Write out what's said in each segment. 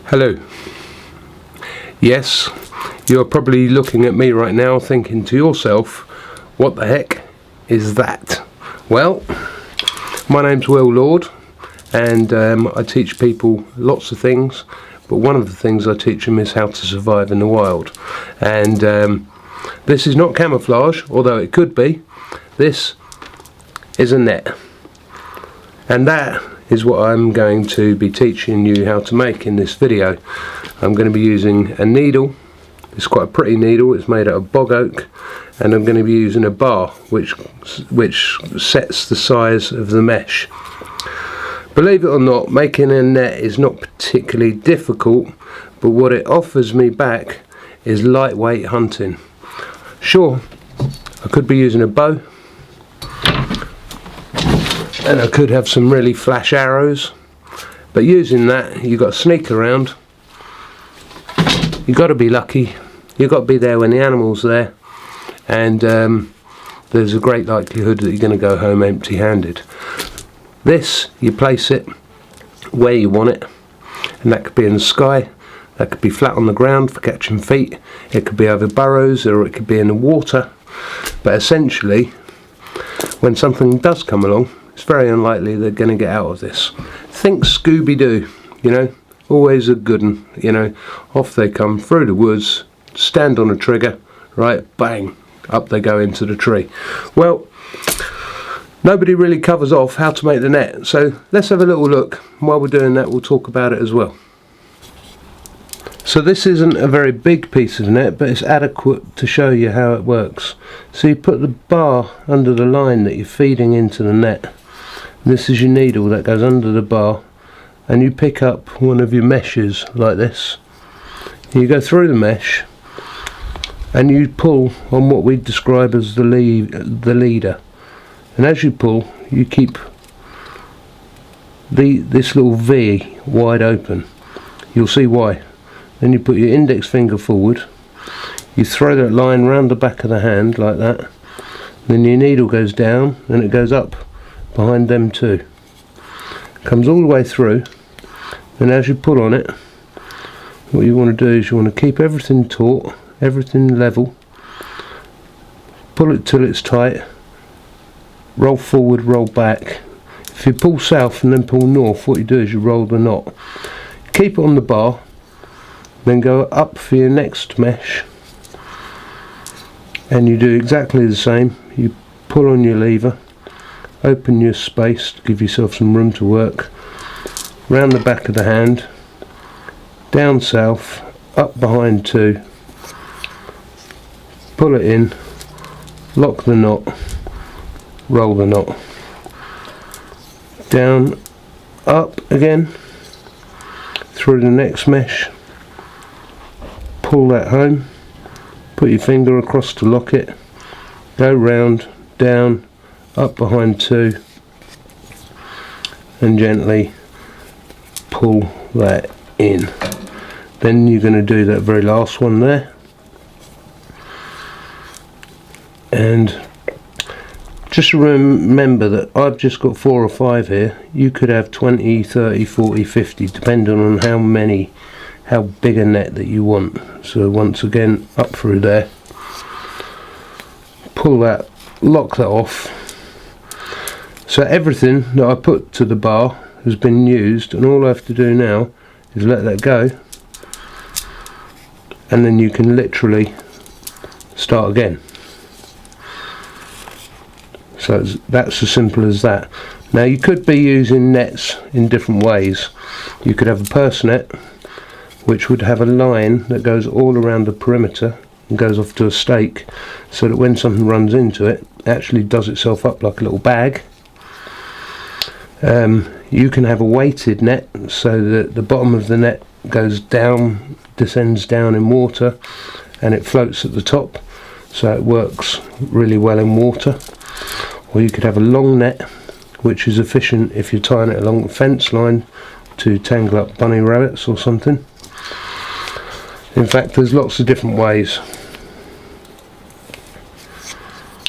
Hello. Yes, you're probably looking at me right now thinking to yourself, what the heck is that? Well, my name's Will Lord, and I teach people lots of things, but one of the things I teach them is how to survive in the wild. And this is not camouflage, although it could be. This is a net, and that is what I'm going to be teaching you how to make in this video. I'm going to be using a needle. It's quite a pretty needle. It's made out of bog oak, and I'm going to be using a bar which sets the size of the mesh. Believe it or not, making a net is not particularly difficult, but what it offers me back is lightweight hunting. Sure, I could be using a bow, and I could have some really flash arrows, but using that, you've got to sneak around, you've got to be lucky, you've got to be there when the animal's there, and there's a great likelihood that you're going to go home empty-handed. This, you place it where you want it, and that could be in the sky, that could be flat on the ground for catching feet, it could be over burrows, or it could be in the water, but essentially, when something does come along, it's very unlikely they're going to get out of this. Think Scooby-Doo, you know, always a good one, you know, off they come through the woods, stand on a trigger, right, bang, up they go into the tree. Well, nobody really covers off how to make the net, so let's have a little look. While we're doing that, we'll talk about it as well. So this isn't a very big piece of net, but it's adequate to show you how it works. So you put the bar under the line that you're feeding into the net. This is your needle that goes under the bar, and you pick up one of your meshes like this. You go through the mesh, and you pull on what we describe as the leader. And as you pull, you keep this little V wide open. You'll see why. Then you put your index finger forward, you throw that line round the back of the hand like that, then your needle goes down and it goes up behind them too. Comes all the way through, and as you pull on it, what you want to do is you want to keep everything taut, everything level, pull it till it's tight, roll forward, roll back. If you pull south and then pull north, what you do is you roll the knot. Keep it on the bar, then go up for your next mesh, and you do exactly the same. You pull on your lever, open your space to give yourself some room to work, round the back of the hand, down south, up behind two, pull it in, lock the knot, roll the knot, down, up again, through the next mesh, pull that home, put your finger across to lock it, go round, down, up behind two, and gently pull that in. Then you're going to do that very last one there, and just remember that I've just got 4 or 5 here. You could have 20, 30, 40, 50 depending on how big a net that you want. So once again, up through there, pull that, lock that off. So everything that I put to the bar has been used, and all I have to do now is let that go, and then you can literally start again. So that's as simple as that. Now you could be using nets in different ways. You could have a purse net, which would have a line that goes all around the perimeter and goes off to a stake, so that when something runs into it, it actually does itself up like a little bag. You can have a weighted net, so that the bottom of the net goes down, descends down in water, and it floats at the top, so it works really well in water. Or you could have a long net, which is efficient if you're tying it along the fence line to tangle up bunny rabbits or something. In fact, there's lots of different ways.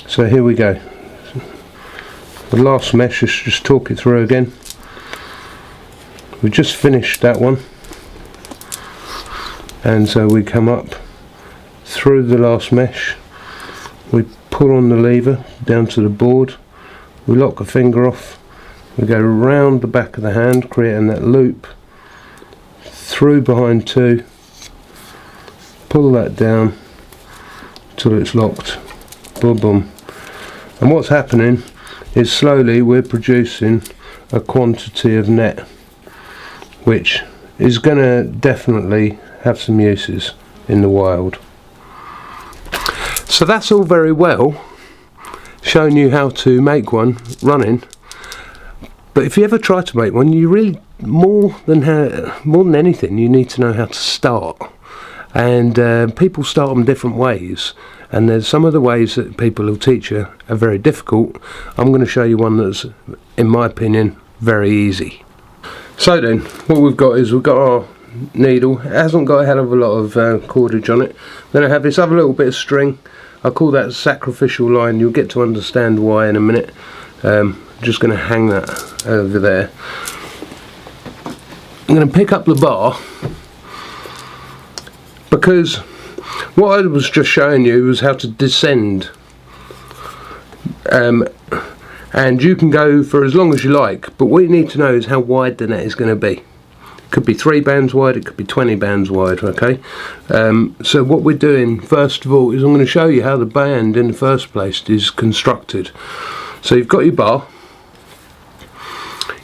So here we go. The last mesh, let's just talk it through again. We just finished that one. and so we come up through the last mesh, we pull on the lever down to the board, we lock a finger off, we go round the back of the hand, creating that loop, through behind 2, pull that down till it's locked, boom boom. And what's happening is slowly we're producing a quantity of net which is going to definitely have some uses in the wild. So that's all very well showing you how to make one running, but if you ever try to make one, you really more than anything you need to know how to start. And people start them different ways, and there's some of the ways that people will teach you are very difficult. I'm going to show you one that's, in my opinion, very easy. So then, what we've got is we've got our needle. It hasn't got a hell of a lot of cordage on it. Then I have this other little bit of string. I call that sacrificial line. You'll get to understand why in a minute. I'm just going to hang that over there. I'm going to pick up the bar, because what I was just showing you was how to descend, and you can go for as long as you like, but what you need to know is how wide the net is going to be. It could be 3 bands wide, it could be 20 bands wide, okay? So what we're doing first of all is I'm going to show you how the band in the first place is constructed. So you've got your bar,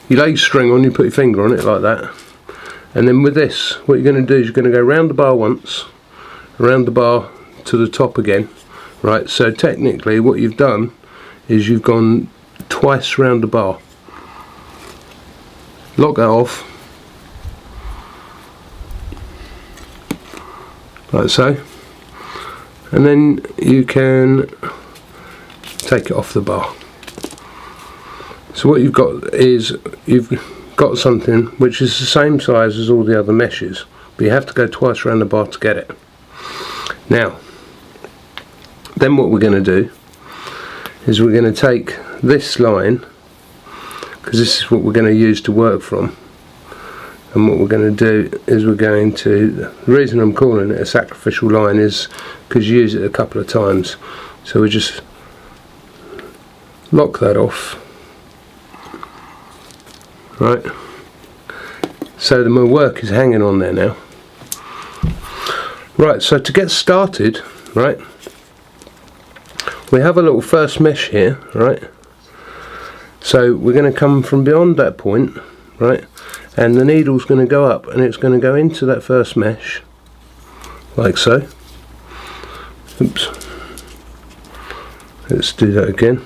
you lay your string on, you put your finger on it like that, and then with this what you're going to do is you're going to go round the bar once, around the bar to the top again, right? So technically what you've done is you've gone twice round the bar. Lock that off like so, and then you can take it off the bar. So what you've got is you've got something which is the same size as all the other meshes, but you have to go twice around the bar to get it. Now then what we're going to do is we're going to take this line, because this is what we're going to use to work from, and what we're going to do is we're going to, the reason I'm calling it a sacrificial line is because you use it a couple of times, so we just lock that off, right? So my work is hanging on there now. Right, so to get started, right, we have a little first mesh here, right? So we're going to come from beyond that point, right, and the needle's going to go up and it's going to go into that first mesh like so. Oops, let's do that again.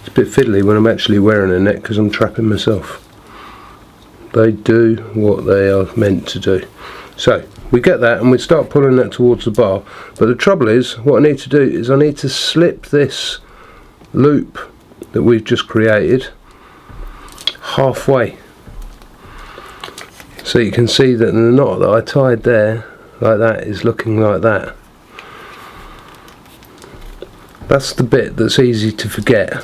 It's a bit fiddly when I'm actually wearing a net because I'm trapping myself. They do what they are meant to do. So we get that and we start pulling that towards the bar, but the trouble is what I need to do is I need to slip this loop that we've just created halfway, so you can see that the knot that I tied there like that is looking like that. That's the bit that's easy to forget,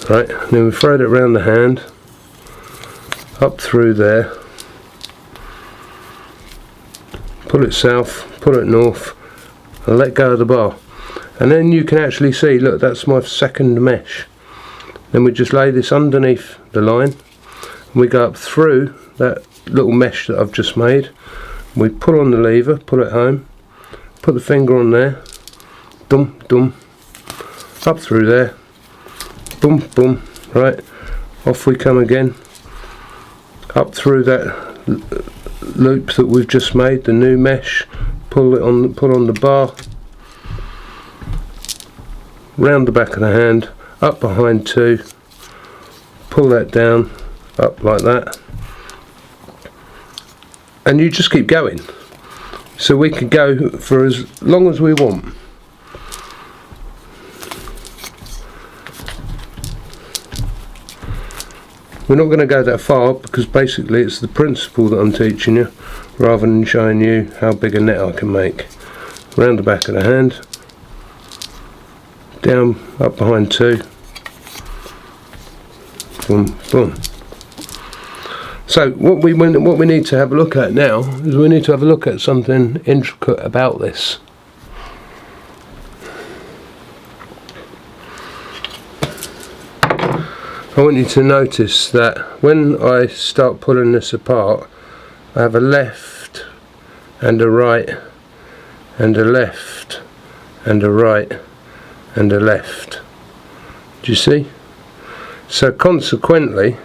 right? Then we throw it around the hand, up through there, pull it south, pull it north, and let go of the bar. And then you can actually see, look, that's my second mesh. Then we just lay this underneath the line, and we go up through that little mesh that I've just made. We pull on the lever, pull it home, put the finger on there, dum dum, up through there, boom boom, right, off we come again, up through that loop that we've just made, the new mesh, pull on the bar, round the back of the hand, up behind 2, pull that down, up like that, and you just keep going. So we could go for as long as we want. We're not going to go that far because basically it's the principle that I'm teaching you rather than showing you how big a net I can make. Round the back of the hand, down, up behind 2, boom, boom. So what we need to have a look at now is we need to have a look at something intricate about this. I want you to notice that when I start pulling this apart, I have a left and a right and a left and a right and a left. Do you see? So consequently,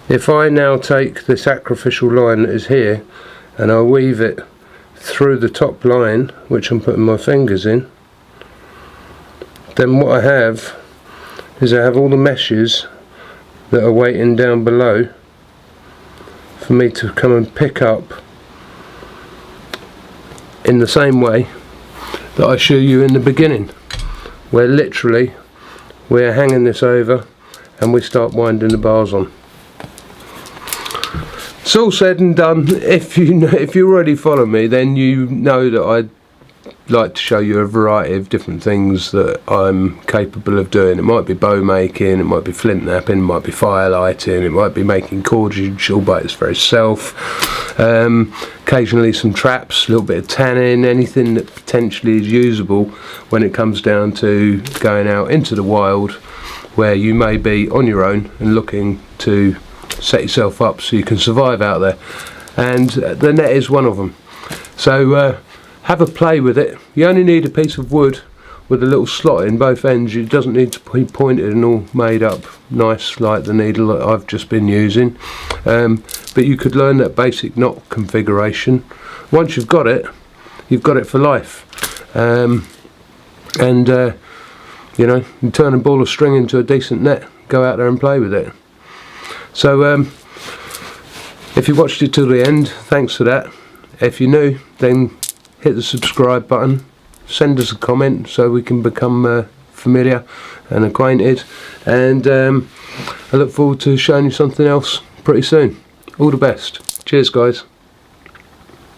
if I now take the sacrificial line that is here and I weave it through the top line, which I'm putting my fingers in, then what I have is I have all the meshes that are waiting down below for me to come and pick up in the same way that I showed you in the beginning, where literally we're hanging this over and we start winding the bars on. It's all said and done. If you already follow me, then you know that I like to show you a variety of different things that I'm capable of doing. It might be bow making, it might be flint knapping, it might be firelighting, it might be making cordage, all by its very self. Occasionally some traps, a little bit of tanning, anything that potentially is usable when it comes down to going out into the wild where you may be on your own and looking to set yourself up so you can survive out there. And the net is one of them. So have a play with it. You only need a piece of wood with a little slot in both ends. It doesn't need to be pointed and all made up nice like the needle that I've just been using. But you could learn that basic knot configuration. Once you've got it for life. You know, you turn a ball of string into a decent net. Go out there and play with it. So if you watched it till the end, thanks for that. If you're new, then hit the subscribe button, send us a comment so we can become familiar and acquainted, and I look forward to showing you something else pretty soon. All the best. Cheers guys.